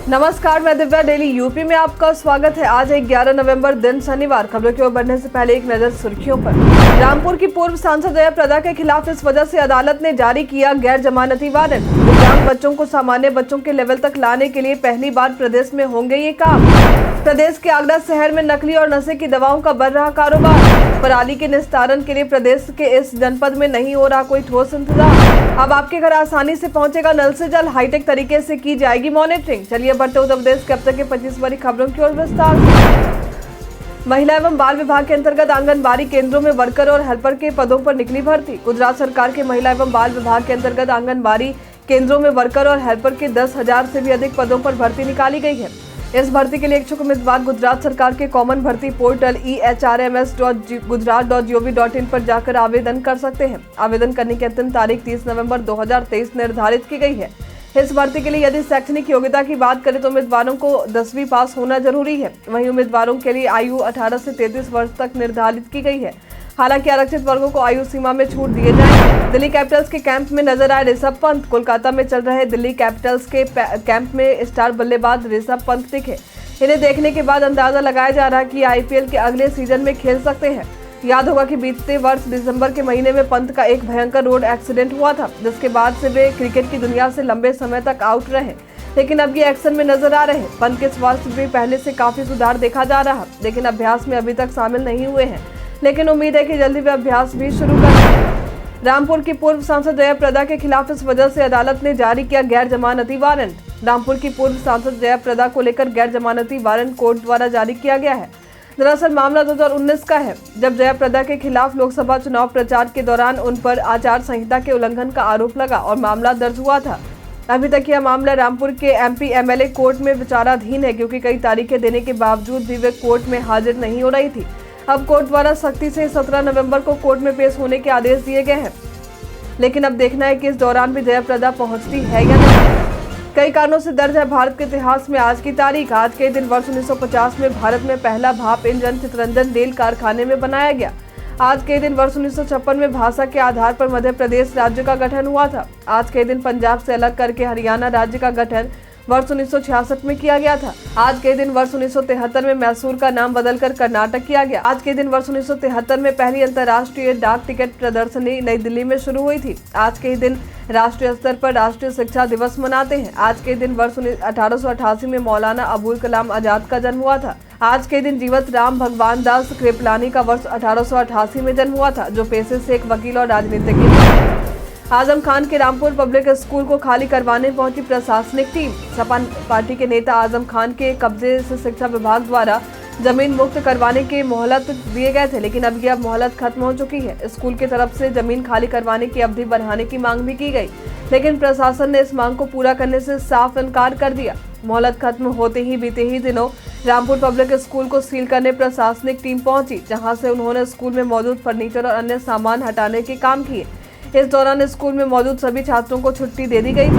नमस्कार, मैं Divya. Daily UP में आपका स्वागत है। आज है 11 नवंबर, दिन शनिवार। खबरों की ओर बढ़ने से पहले एक नजर सुर्खियों पर। रामपुर की पूर्व सांसद जया प्रदा के खिलाफ इस वजह से अदालत ने जारी किया गैर जमानती वारंट। दिव्यांग बच्चों को सामान्य बच्चों के लेवल तक लाने के लिए पहली बार प्रदेश में होंगे ये काम। प्रदेश के आगरा शहर में नकली और नशे की दवाओं का बढ़ रहा कारोबार। पराली के निस्तारण के लिए प्रदेश के इस जनपद में नहीं हो रहा कोई ठोस इंतजाम। अब आपके घर आसानी से पहुंचेगा नल से जल। हाईटेक तरीके से की जाएगी मॉनिटरिंग। चलिए बढ़ते उत्तर प्रदेश के अब तक के 25 बड़ी खबरों की ओर विस्तार से। महिला एवं बाल विभाग के अंतर्गत आंगनबाड़ी केंद्रों में वर्कर और हेल्पर के पदों पर निकली भर्ती। गुजरात सरकार के महिला एवं बाल विभाग के अंतर्गत आंगनबाड़ी केंद्रों में वर्कर और हेल्पर के 10,000 से भी अधिक पदों पर भर्ती निकाली गई है। इस भर्ती के लिए इच्छुक उम्मीदवार गुजरात सरकार के कॉमन भर्ती पोर्टल ehrms.gujarat.gov.in पर जाकर आवेदन कर सकते हैं। आवेदन करने की अंतिम तारीख 30 नवंबर 2023 निर्धारित की गई है। इस भर्ती के लिए यदि शैक्षणिक योग्यता की बात करें तो उम्मीदवारों को 10वीं पास होना जरूरी है। वहीं उम्मीदवारों के लिए आयु 18 से 33 वर्ष तक निर्धारित की गई है। हालांकि आरक्षित वर्गों को आयु सीमा में छूट दिए जाएंगे। दिल्ली कैपिटल्स के कैंप में नजर आए ऋषभ पंत। कोलकाता में चल रहे दिल्ली कैपिटल्स के कैंप में स्टार बल्लेबाज ऋषभ पंत दिखे। इन्हें देखने के बाद अंदाजा लगाया जा रहा है कि आईपीएल के अगले सीजन में खेल सकते हैं। याद होगा कि बीते वर्ष दिसंबर के महीने में पंत का एक भयंकर रोड एक्सीडेंट हुआ था, जिसके बाद से वे क्रिकेट की दुनिया से लंबे समय तक आउट रहे। लेकिन अब ये एक्शन में नजर आ रहे हैं। पंत के स्वास्थ्य में पहले से काफी सुधार देखा जा रहा, लेकिन अभ्यास में अभी तक शामिल नहीं हुए हैं। लेकिन उम्मीद है कि जल्दी वे अभ्यास भी शुरू कर दें। रामपुर की पूर्व सांसद जया प्रदा के खिलाफ इस वजह से अदालत ने जारी किया गैर जमानती वारंट। रामपुर की पूर्व सांसद जया प्रदा को लेकर गैर जमानती वारंट कोर्ट द्वारा जारी किया गया है। दरअसल मामला 2019 का है, जब जया प्रदा के खिलाफ लोकसभा चुनाव प्रचार के दौरान उन पर आचार संहिता के उल्लंघन का आरोप लगा और मामला दर्ज हुआ था। अभी तक यह मामला रामपुर के एमपी एमएलए कोर्ट में विचाराधीन है, क्योंकि कई तारीखें देने के बावजूद भी वे कोर्ट में हाजिर नहीं हो रही थी। अब कोर्ट द्वारा सख्ती से 17 नवंबर को कोर्ट में पेश होने के आदेश दिए गए हैं। लेकिन अब देखना है कि इस दौरान भी जया प्रदा पहुंचती है या नहीं। कई कारणों से दर्ज है भारत के इतिहास में आज की तारीख। आज के दिन वर्ष 1950 में भारत में पहला भाप इंजन चितरंजन रेल कारखाने में बनाया गया। आज के दिन वर्ष 1956 में भाषा के आधार पर मध्य प्रदेश राज्य का गठन हुआ था। आज के दिन पंजाब से अलग करके हरियाणा राज्य का गठन वर्ष 1966 में किया गया था। आज के दिन वर्ष 1973 में मैसूर का नाम बदलकर कर्नाटक किया गया। आज के दिन वर्ष 1973 में पहली अंतर्राष्ट्रीय डाक टिकट प्रदर्शनी नई दिल्ली में शुरू हुई थी। आज के दिन राष्ट्रीय स्तर पर राष्ट्रीय शिक्षा दिवस मनाते हैं। आज के दिन वर्ष 1888 में मौलाना अबुल कलाम आजाद का जन्म हुआ था। आज के दिन जीवत राम भगवान दास कृपलानी का वर्ष 1888 में जन्म हुआ था, जो पेशे से एक वकील और राजनीतिज्ञ थे। आजम खान के रामपुर पब्लिक स्कूल को खाली करवाने पहुंची प्रशासनिक टीम। सपा पार्टी के नेता आजम खान के कब्जे से शिक्षा विभाग द्वारा जमीन मुक्त करवाने के मोहलत दिए गए थे, लेकिन अब यह मोहलत खत्म हो चुकी है। स्कूल की तरफ से जमीन खाली करवाने की अवधि बढ़ाने की मांग भी की गई, लेकिन प्रशासन ने इस मांग को पूरा करने से साफ इनकार कर दिया। मोहलत खत्म होते ही बीते ही दिनों रामपुर पब्लिक स्कूल को सील करने प्रशासनिक टीम पहुंची, जहां से उन्होंने स्कूल में मौजूद फर्नीचर और अन्य सामान हटाने के काम किए। इस दौरान स्कूल में मौजूद सभी छात्रों को छुट्टी दे दी गई थी।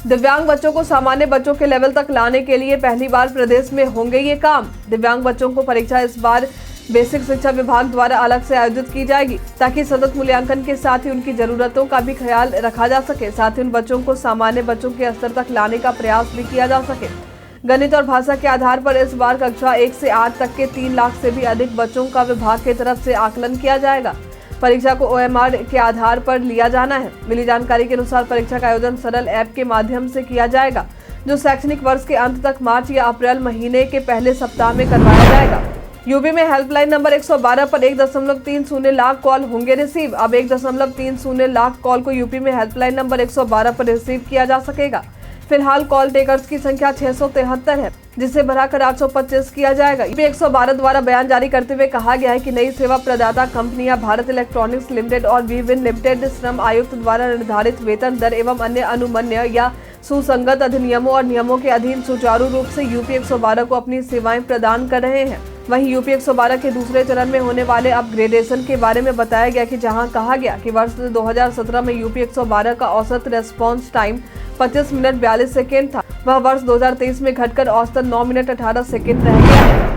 दिव्यांग बच्चों को सामान्य बच्चों के लेवल तक लाने के लिए पहली बार प्रदेश में होंगे ये काम। दिव्यांग बच्चों को परीक्षा इस बार बेसिक शिक्षा विभाग द्वारा अलग से आयोजित की जाएगी, ताकि सतत मूल्यांकन के साथ ही उनकी जरूरतों का भी ख्याल रखा जा सके। साथ ही उन बच्चों को सामान्य बच्चों के स्तर तक लाने का प्रयास भी किया जा सके। गणित और भाषा के आधार पर इस बार कक्षा 1 से 8 तक के 3 लाख से भी अधिक बच्चों का विभाग की तरफ से आकलन किया जाएगा। परीक्षा को OMR के आधार पर लिया जाना है। मिली जानकारी के अनुसार परीक्षा का आयोजन सरल ऐप के माध्यम से किया जाएगा, जो शैक्षणिक वर्ष के अंत तक मार्च या अप्रैल महीने के पहले सप्ताह में करवाया जाएगा। यूपी में हेल्पलाइन नंबर 112 पर 1.30 लाख कॉल होंगे रिसीव। अब 1.30 लाख कॉल को यूपी में हेल्पलाइन नंबर 112 पर रिसीव किया जा सकेगा। फिलहाल कॉल टेकर्स की संख्या 673 है, जिसे बढ़ाकर 825 किया जाएगा। यूपी 112 द्वारा बयान जारी करते हुए कहा गया है कि नई सेवा प्रदाता कंपनियां भारत इलेक्ट्रॉनिक्स लिमिटेड और वीविन लिमिटेड श्रम आयुक्त द्वारा निर्धारित वेतन दर एवं अन्य अनुमन्य या सुसंगत अधिनियमों और नियमों के अधीन सुचारू रूप से यूपी 112 को अपनी सेवाएं प्रदान कर रहे हैं। वहीं यूपी 112 के दूसरे चरण में होने वाले अपग्रेडेशन के बारे में बताया गया कि जहां कहा गया कि वर्ष 2017 में यूपी 112 का औसत रेस्पॉन्स टाइम 25 मिनट 42 सेकेंड था, वह वर्ष 2023 में घटकर औसतन 9 मिनट 18 सेकेंड रह गया।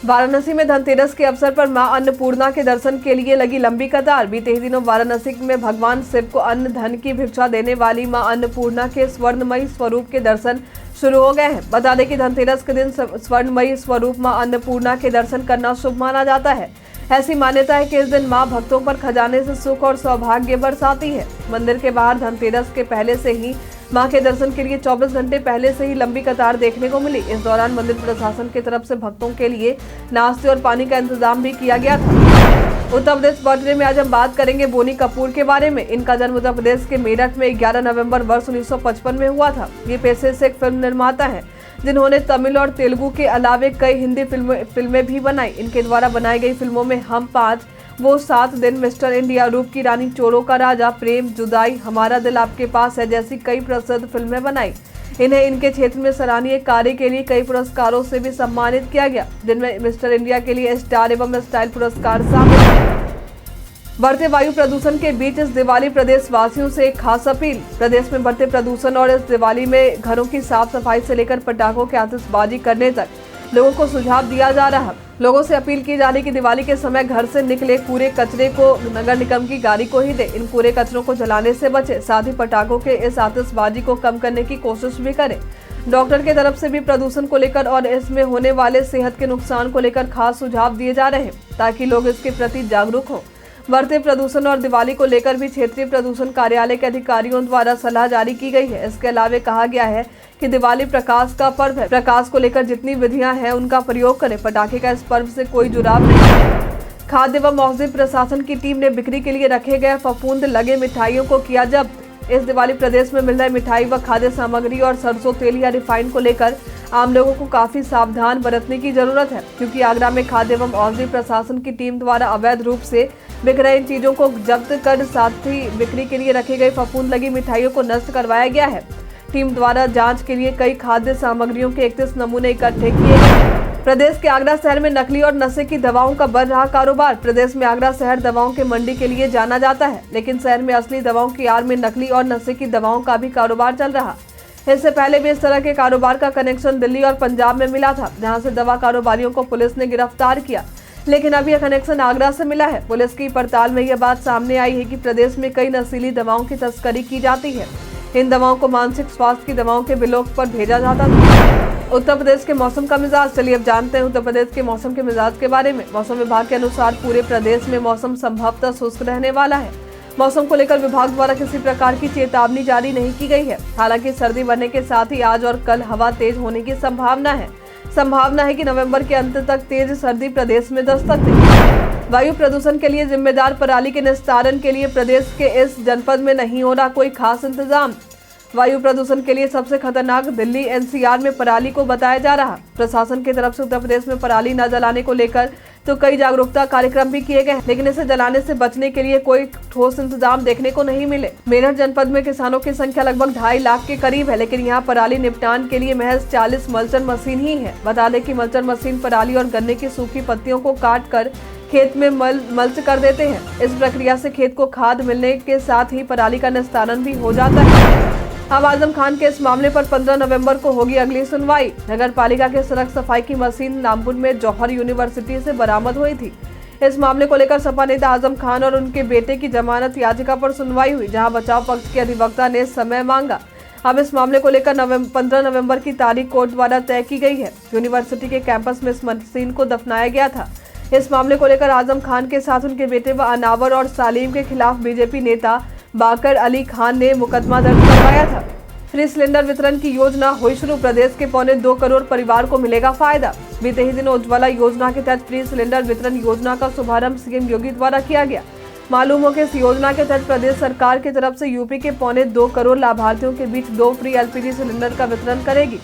वाराणसी में धनतेरस के अवसर पर मां अन्नपूर्णा के दर्शन के लिए लगी लंबी कतार। बीते ही दिनों वाराणसी में भगवान शिव को अन्न धन की भिक्षा देने वाली मां अन्नपूर्णा के स्वर्णमयी स्वरूप के दर्शन शुरू हो गए हैं। बता दें कि धनतेरस के दिन स्वर्णमयी स्वरूप मां अन्नपूर्णा के दर्शन करना शुभ माना जाता है। ऐसी मान्यता है कि इस दिन मां भक्तों पर खजाने से सुख और सौभाग्य बरसाती है। मंदिर के बाहर धनतेरस के पहले से ही मां के दर्शन के लिए 24 घंटे पहले से ही लंबी कतार देखने को मिली। इस दौरान मंदिर प्रशासन की तरफ से भक्तों के लिए नाश्ते और पानी का इंतजाम भी किया गया था। उत्तर प्रदेश बर्थडे में आज हम बात करेंगे बोनी कपूर के बारे में। इनका जन्म उत्तर प्रदेश के मेरठ में 11 नवंबर वर्ष 1955 में हुआ था। ये पेशे से एक फिल्म निर्माता है जिन्होंने तमिल और तेलुगु के अलावे कई हिंदी फिल्में भी बनाई। इनके द्वारा बनाई गई फिल्मों में हम 5, वो 7 दिन, मिस्टर इंडिया, रूप की रानी, चोरों का राजा, प्रेम, जुदाई, हमारा दिल आपके पास है जैसी कई प्रसिद्ध फिल्में बनाई। इन्हें इनके क्षेत्र में सराहनीय कार्य के लिए कई पुरस्कारों से भी सम्मानित किया गया, जिनमें मिस्टर इंडिया के लिए स्टार एवं स्टाइल पुरस्कार शामिल है। बढ़ते वायु प्रदूषण के बीच इस दिवाली प्रदेश वासियों से एक खास अपील। प्रदेश में बढ़ते प्रदूषण और इस दिवाली में घरों की साफ सफाई से लेकर पटाखों की आतिशबाजी करने तक लोगों को सुझाव दिया जा रहा है। लोगों से अपील की जा रही कि दिवाली के समय घर से निकले कूड़े कचरे को नगर निगम की गाड़ी को ही दे। इन कूड़े कचरों को जलाने से बचे, साथ ही पटाखों के इस आतिशबाजी को कम करने की कोशिश भी करें। डॉक्टर की तरफ से भी प्रदूषण को लेकर और इसमें होने वाले सेहत के नुकसान को लेकर खास सुझाव दिए जा रहे हैं ताकि लोग इसके प्रति जागरूक हों। बढ़ते प्रदूषण और दिवाली को लेकर भी क्षेत्रीय प्रदूषण कार्यालय के अधिकारियों द्वारा सलाह जारी की गई है। इसके अलावा कहा गया है कि दिवाली प्रकाश का पर्व है। प्रकाश को लेकर जितनी विधियां हैं उनका प्रयोग करें। पटाखे का इस पर्व से कोई जुड़ाव नहीं है। खाद्य एवं औषधि प्रशासन की टीम ने बिक्री के लिए रखे गए फफूंद लगे मिठाइयों को किया जब्त। इस दिवाली प्रदेश में मिल रहे मिठाई व खाद्य सामग्री और सरसों तेल या रिफाइंड को लेकर आम लोगों को काफी सावधान बरतने की जरूरत है, क्योंकि आगरा में खाद्य एवं औषधि प्रशासन की टीम द्वारा अवैध रूप से बिक रहे इन चीजों को जब्त कर साथ ही बिक्री के लिए रखे गए फफूंद लगी मिठाइयों को नष्ट करवाया गया है। टीम द्वारा जांच के लिए कई खाद्य सामग्रियों के 31 नमूने इकट्ठे किए गए। प्रदेश के आगरा शहर में नकली और नशे की दवाओं का बढ़ रहा कारोबार। प्रदेश में आगरा शहर दवाओं के मंडी के लिए जाना जाता है, लेकिन शहर में असली दवाओं की आड़ में नकली और नशे की दवाओं का भी कारोबार चल रहा। इससे पहले भी इस तरह के कारोबार का कनेक्शन दिल्ली और पंजाब में मिला था, जहां से दवा कारोबारियों को पुलिस ने गिरफ्तार किया, लेकिन अब यह कनेक्शन आगरा से मिला है। पुलिस की पड़ताल में यह बात सामने आई है कि प्रदेश में कई नशीली दवाओं की तस्करी की जाती है। इन दवाओं को मानसिक स्वास्थ्य की दवाओं के बिलों पर भेजा जाता था। उत्तर प्रदेश के मौसम का मिजाज। चलिए अब जानते हैं उत्तर प्रदेश के मौसम के मिजाज के बारे में। मौसम विभाग के अनुसार पूरे प्रदेश में मौसम संभवतः शुष्क रहने वाला है। मौसम को लेकर विभाग द्वारा किसी प्रकार की चेतावनी जारी नहीं की गई है। हालांकि सर्दी बढ़ने के साथ ही आज और कल हवा तेज होने की संभावना है कि नवंबर के अंत तक तेज सर्दी प्रदेश में दस्तक देगी। वायु प्रदूषण के लिए जिम्मेदार पराली के निस्तारण के लिए प्रदेश के इस जनपद में नहीं हो रहा कोई खास इंतजाम। वायु प्रदूषण के लिए सबसे खतरनाक दिल्ली एनसीआर में पराली को बताया जा रहा। प्रशासन की तरफ से उत्तर प्रदेश में पराली न जलाने को लेकर तो कई जागरूकता कार्यक्रम भी किए गए, लेकिन इसे जलाने से बचने के लिए कोई ठोस इंतजाम देखने को नहीं मिले। मेरठ जनपद में किसानों की संख्या लगभग 2.5 लाख के करीब है, लेकिन यहाँ पराली निपटान के लिए महज 40 मल्चर मशीन ही है। बता दें कि मल्चर मशीन पराली और गन्ने की सूखी पत्तियों को काट कर खेत में मल्च कर देते हैं। इस प्रक्रिया से खेत को खाद मिलने के साथ ही पराली का निस्तारण भी हो जाता है। अब आजम खान के इस मामले पर 15 नवंबर को होगी अगली सुनवाई। नगर पालिका के सड़क सफाई की मशीन रामपुर में जौहर यूनिवर्सिटी से बरामद हुई थी। इस मामले को लेकर सपा नेता आजम खान और उनके बेटे की जमानत याचिका पर सुनवाई हुई, जहां बचाव पक्ष के अधिवक्ता ने समय मांगा। अब इस मामले को लेकर 15 नवंबर की तारीख कोर्ट द्वारा तय की गई है। यूनिवर्सिटी के कैंपस में इस मशीन को दफनाया गया था। इस मामले को लेकर आजम खान के साथ उनके बेटे व अनावर और सालीम के खिलाफ बीजेपी नेता बाकर अली खान ने मुकदमा दर्ज करवाया था। फ्री सिलेंडर वितरण की योजना हुई शुरू। प्रदेश के 2.25 करोड़ परिवार को मिलेगा फायदा। बीते ही दिनों उज्ज्वला योजना के तहत फ्री सिलेंडर वितरण योजना का शुभारंभ सीएम योगी द्वारा किया गया। मालूम हो कि इस योजना के तहत प्रदेश सरकार की तरफ से यूपी के 2.25 करोड़ लाभार्थियों के बीच 2 फ्री एलपीजी सिलेंडर का वितरण करेगी,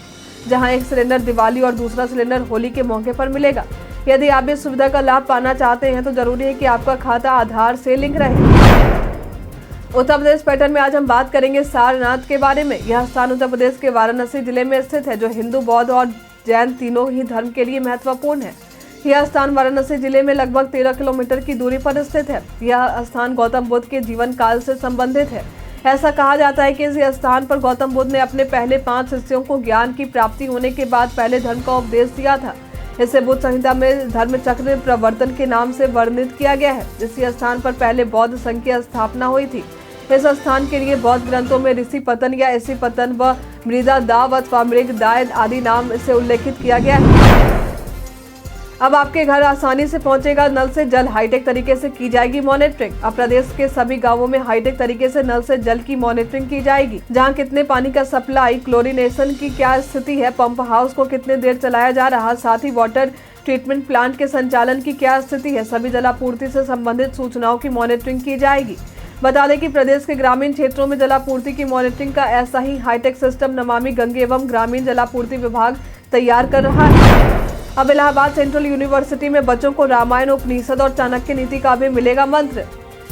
जहां एक सिलेंडर दिवाली और दूसरा सिलेंडर होली के मौके पर मिलेगा। यदि आप इस सुविधा का लाभ पाना चाहते हैं तो जरूरी है कि आपका खाता आधार से लिंक रहे। उत्तर प्रदेश पैटर्न में आज हम बात करेंगे सारनाथ के बारे में। यह स्थान उत्तर प्रदेश के वाराणसी जिले में स्थित है, जो हिंदू, बौद्ध और जैन तीनों ही धर्म के लिए महत्वपूर्ण है। यह स्थान वाराणसी जिले में लगभग 13 किलोमीटर की दूरी पर स्थित है। यह स्थान गौतम बुद्ध के जीवन काल से संबंधित है। ऐसा कहा जाता है कि इस स्थान पर गौतम बुद्ध ने अपने पहले 5 शिष्यों को ज्ञान की प्राप्ति होने के बाद पहले धर्म का उपदेश दिया था। इसे बुद्ध संहिता में धर्म चक्र प्रवर्तन के नाम से वर्णित किया गया है। इसी स्थान पर पहले बौद्ध संघ की स्थापना हुई थी। इस स्थान के लिए बौद्ध ग्रंथों में ऋषि पतन या ऐसी पतन व मृदा दाव अथवा मृग दाय आदि नाम से उल्लेखित किया गया है। अब आपके घर आसानी से पहुंचेगा नल से जल, हाईटेक तरीके से की जाएगी मॉनिटरिंग। अब प्रदेश के सभी गांवों में हाईटेक तरीके से नल से जल की मॉनिटरिंग की जाएगी, जहां कितने पानी का सप्लाई, क्लोरीनेशन की क्या स्थिति है, पंप हाउस को कितने देर चलाया जा रहा, साथ ही वाटर ट्रीटमेंट प्लांट के संचालन की क्या स्थिति है, सभी जलापूर्ति से संबंधित सूचनाओं की मॉनिटरिंग की जाएगी। बता दें कि प्रदेश के ग्रामीण क्षेत्रों में जलापूर्ति की मॉनिटरिंग का ऐसा ही हाईटेक सिस्टम नमामि गंगे एवं ग्रामीण जलापूर्ति विभाग तैयार कर रहा है। अब इलाहाबाद सेंट्रल यूनिवर्सिटी में बच्चों को रामायण, उपनिषद और चाणक्य नीति का भी मिलेगा मंत्र।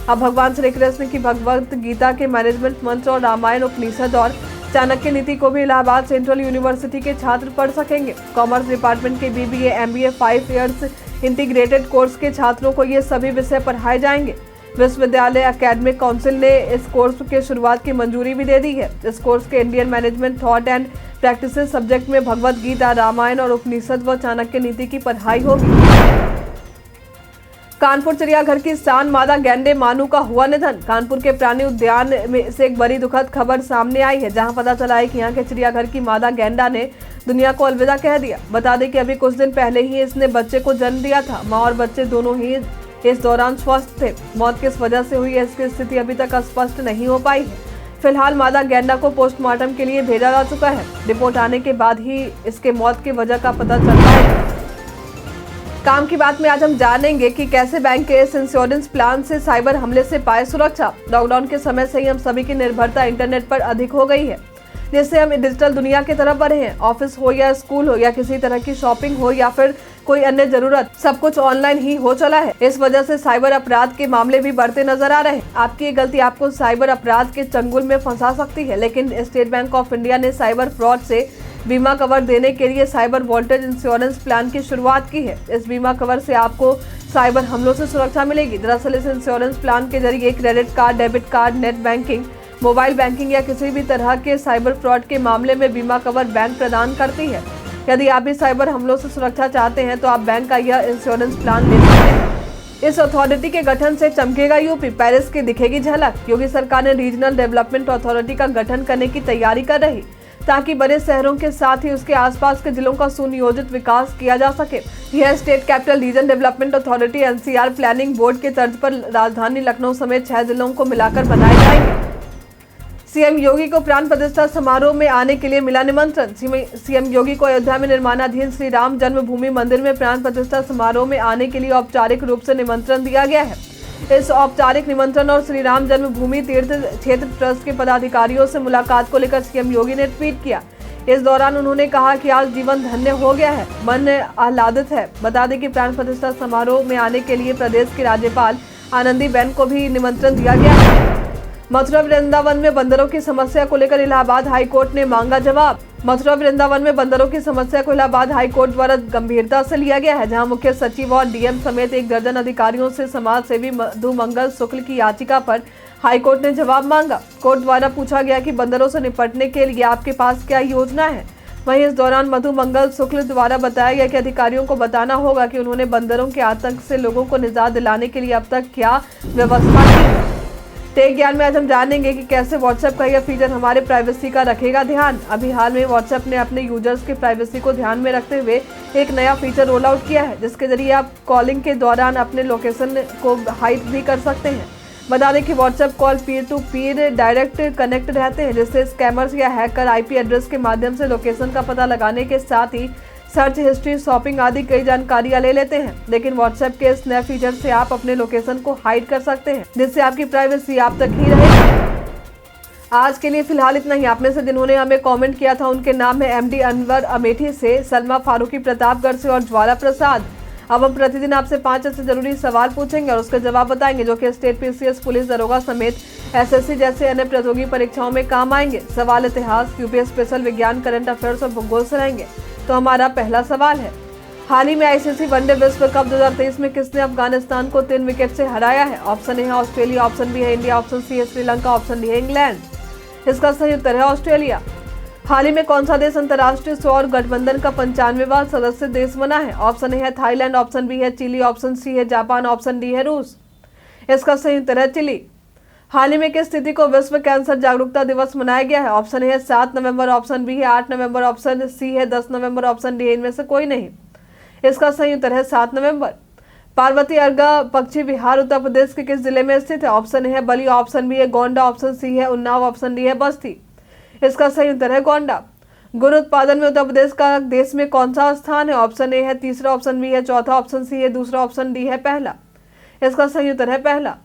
अब भगवान श्री कृष्ण की भगवत गीता के मैनेजमेंट मंत्र और रामायण, उपनिषद और चाणक्य नीति को भी इलाहाबाद सेंट्रल यूनिवर्सिटी के छात्र पढ़ सकेंगे। कॉमर्स डिपार्टमेंट के BBA, MBA 5 years integrated course के छात्रों को ये सभी विषय पढ़ाए जाएंगे। विश्वविद्यालय एकेडमिक काउंसिल ने इस कोर्स के शुरुआत की मंजूरी भी दे दी है। इस कोर्स के Indian management thought and practice subject में भगवत गीता, रामायण और उपनिषद व चाणक्य नीति की पढ़ाई होगी। कानपुर चिड़ियाघर की शान मादा गैंडे मानू का हुआ निधन। कानपुर के प्राणी उद्यान में से एक बड़ी दुखद खबर सामने आई है, जहां पता चला है कि यहां के चिड़ियाघर की मादा गैंडा ने दुनिया को अलविदा कह दिया। बता दें कि अभी कुछ दिन पहले ही इसने बच्चे को जन्म दिया था। माँ और बच्चे दोनों ही इस दौरान स्वस्थ थे। मौत किस वजह से हुई है, इसकी स्थिति अभी तक स्पष्ट नहीं हो पाई है। फिलहाल मादा गैंडा को पोस्टमार्टम के लिए भेजा जा चुका है। रिपोर्ट आने के बाद ही इसके मौत की वजह का पता चल पाएगा। काम की बात में आज हम जानेंगे कि कैसे बैंक के इस इंश्योरेंस प्लान से साइबर हमले से पाए सुरक्षा। लॉकडाउन के समय से ही हम सभी की निर्भरता इंटरनेट पर अधिक हो गई है, जिससे हम डिजिटल दुनिया की तरफ बढ़े हैं। ऑफिस हो या स्कूल हो या किसी तरह की शॉपिंग हो या फिर कोई अन्य जरूरत, सब कुछ ऑनलाइन ही हो चला है। इस वजह से साइबर अपराध के मामले भी बढ़ते नजर आ रहे हैं। आपकी ये गलती आपको साइबर अपराध के चंगुल में फंसा सकती है, लेकिन स्टेट बैंक ऑफ इंडिया ने साइबर फ्रॉड से बीमा कवर देने के लिए साइबर वॉल्टेज इंश्योरेंस प्लान की शुरुआत की है। इस बीमा कवर से आपको साइबर हमलों से सुरक्षा मिलेगी। दरअसल इस इंश्योरेंस प्लान के जरिए credit card, debit card, net banking, mobile banking या किसी भी तरह के साइबर फ्रॉड के मामले में बीमा कवर बैंक प्रदान करती है। यदि आप भी साइबर हमलों से सुरक्षा चाहते हैं तो आप बैंक का यह इंश्योरेंस प्लान ले सकते हैं। इस अथॉरिटी के गठन से चमकेगा यूपी, पेरिस की दिखेगी झलक। योगी सरकार ने रीजनल डेवलपमेंट अथॉरिटी का गठन करने की तैयारी कर रही, ताकि बड़े शहरों के साथ ही उसके आसपास के जिलों का सुनियोजित विकास किया जा सके। यह state capital region development authority NCR planning board के तर्ज पर राजधानी लखनऊ समेत 6 जिलों को मिलाकर बनाए जाएंगे। सीएम योगी को प्राण प्रतिष्ठा समारोह में आने के लिए मिला निमंत्रण। सीएम योगी को अयोध्या में निर्माणाधीन श्री राम जन्मभूमि मंदिर में प्राण प्रतिष्ठा समारोह में आने के लिए औपचारिक रूप से निमंत्रण दिया गया है। इस औपचारिक निमंत्रण और श्री राम जन्मभूमि तीर्थ क्षेत्र ट्रस्ट के पदाधिकारियों से मुलाकात को लेकर सीएम योगी ने ट्वीट किया। इस दौरान उन्होंने कहा कि आज जीवन धन्य हो गया है, मन आह्लादित है। बता दें कि प्राण प्रतिष्ठा समारोह में आने के लिए प्रदेश की राज्यपाल आनंदीबेन को भी निमंत्रण दिया गया है। मथुरा वृंदावन में बंदरों की समस्या को लेकर इलाहाबाद हाईकोर्ट ने मांगा जवाब। मथुरा वृंदावन में बंदरों की समस्या को इलाहाबाद हाईकोर्ट द्वारा गंभीरता से लिया गया है, जहां मुख्य सचिव और डीएम समेत 1 दर्जन अधिकारियों से समाज सेवी मधु मंगल शुक्ल की याचिका पर हाईकोर्ट ने जवाब मांगा। कोर्ट द्वारा पूछा गया कि बंदरों से निपटने के लिए आपके पास क्या योजना है। वहीं इस दौरान मधु मंगल शुक्ल द्वारा बताया गया कि अधिकारियों को बताना होगा कि उन्होंने बंदरों के आतंक से लोगों को निजात दिलाने के लिए अब तक क्या व्यवस्था की है। टेक ज्ञान में आज हम जानेंगे कि कैसे व्हाट्सएप का यह फीचर हमारे प्राइवेसी का रखेगा ध्यान। अभी हाल में व्हाट्सएप ने अपने यूजर्स की प्राइवेसी को ध्यान में रखते हुए एक नया फीचर रोल आउट किया है, जिसके जरिए आप कॉलिंग के दौरान अपने लोकेशन को हाइड भी कर सकते हैं। बता दें कि WhatsApp call peer to peer direct connect रहते हैं, जिससे स्कैमर्स या हैकर IP एड्रेस के माध्यम से लोकेशन का पता लगाने के साथ ही सर्च हिस्ट्री, शॉपिंग आदि कई जानकारियां ले लेते हैं। लेकिन व्हाट्सएप के इस नए फीचर से आप अपने लोकेशन को हाइड कर सकते हैं, जिससे आपकी प्राइवेसी आप तक ही रहेगी। आज के लिए फिलहाल इतना ही। आप में से जिन्होंने हमें कमेंट किया था उनके नाम है MD अनवर अमेठी से, सलमा फारूकी प्रतापगढ़ से और ज्वाला प्रसाद। अब हम प्रतिदिन आपसे 5 ऐसे जरूरी सवाल पूछेंगे और उसके जवाब बताएंगे, जो कि स्टेट PCS, पुलिस दरोगा समेत SSC जैसे अन्य प्रतियोगी परीक्षाओं में काम आएंगे। सवाल इतिहास, UPS स्पेशल, विज्ञान, करंट अफेयर्स और भूगोल से रहेंगे। तो हमारा पहला सवाल है, हाल ही में ICC वनडे विश्व कप 2023 में किसने अफगानिस्तान को 3 विकेट से हराया है। ऑप्शन ए है ऑस्ट्रेलिया, ऑप्शन बी है इंडिया, ऑप्शन सी है श्रीलंका, ऑप्शन डी है इंग्लैंड। इसका सही उत्तर है ऑस्ट्रेलिया। हाल ही में कौन सा देश अंतर्राष्ट्रीय सौर गठबंधन का 95वां सदस्य देश बना है? ऑप्शन ए है थाईलैंड, ऑप्शन बी है चिली, ऑप्शन सी है जापान, ऑप्शन डी है रूस। इसका सही उत्तर है चिली। हाल ही में किस तिथि को विश्व कैंसर जागरूकता दिवस मनाया गया है? ऑप्शन ए है 7 नवंबर, ऑप्शन बी है 8 नवंबर, ऑप्शन सी है 10 नवंबर, ऑप्शन डी है इनमें से कोई नहीं। इसका सही उत्तर है 7 नवंबर। पार्वती अर्गा पक्षी विहार उत्तर प्रदेश के किस जिले में स्थित है? ऑप्शन ए है बलिया, ऑप्शन बी है गोंडा, ऑप्शन सी है उन्नाव, ऑप्शन डी है बस्ती। इसका सही उत्तर है गोंडा। गुड़ उत्पादन में उत्तर प्रदेश का देश में कौन सा स्थान है? ऑप्शन ए है तीसरा, ऑप्शन बी है चौथा, ऑप्शन सी है दूसरा, ऑप्शन डी है पहला। इसका सही उत्तर है पहला।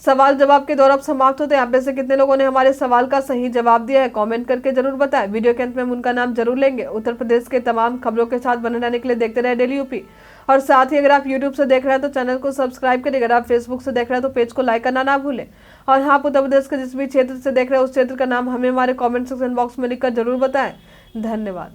सवाल जवाब के दौर अब समाप्त होते हैं। आप में से कितने लोगों ने हमारे सवाल का सही जवाब दिया है कमेंट करके जरूर बताएं। वीडियो के अंत में हम उनका नाम जरूर लेंगे। उत्तर प्रदेश के तमाम खबरों के साथ बने रहने के लिए देखते रहे डेली यूपी। और साथ ही अगर आप यूट्यूब से देख रहे हैं तो चैनल को सब्सक्राइब करिए। अगर आप फेसबुक से देख रहे हैं तो पेज को लाइक करना ना भूलें। और हाँ, उत्तर प्रदेश के जिस भी क्षेत्र से देख रहे हैं उस क्षेत्र का नाम हमें हमारे कॉमेंट सेक्शन बॉक्स में लिखकर जरूर बताएं। धन्यवाद।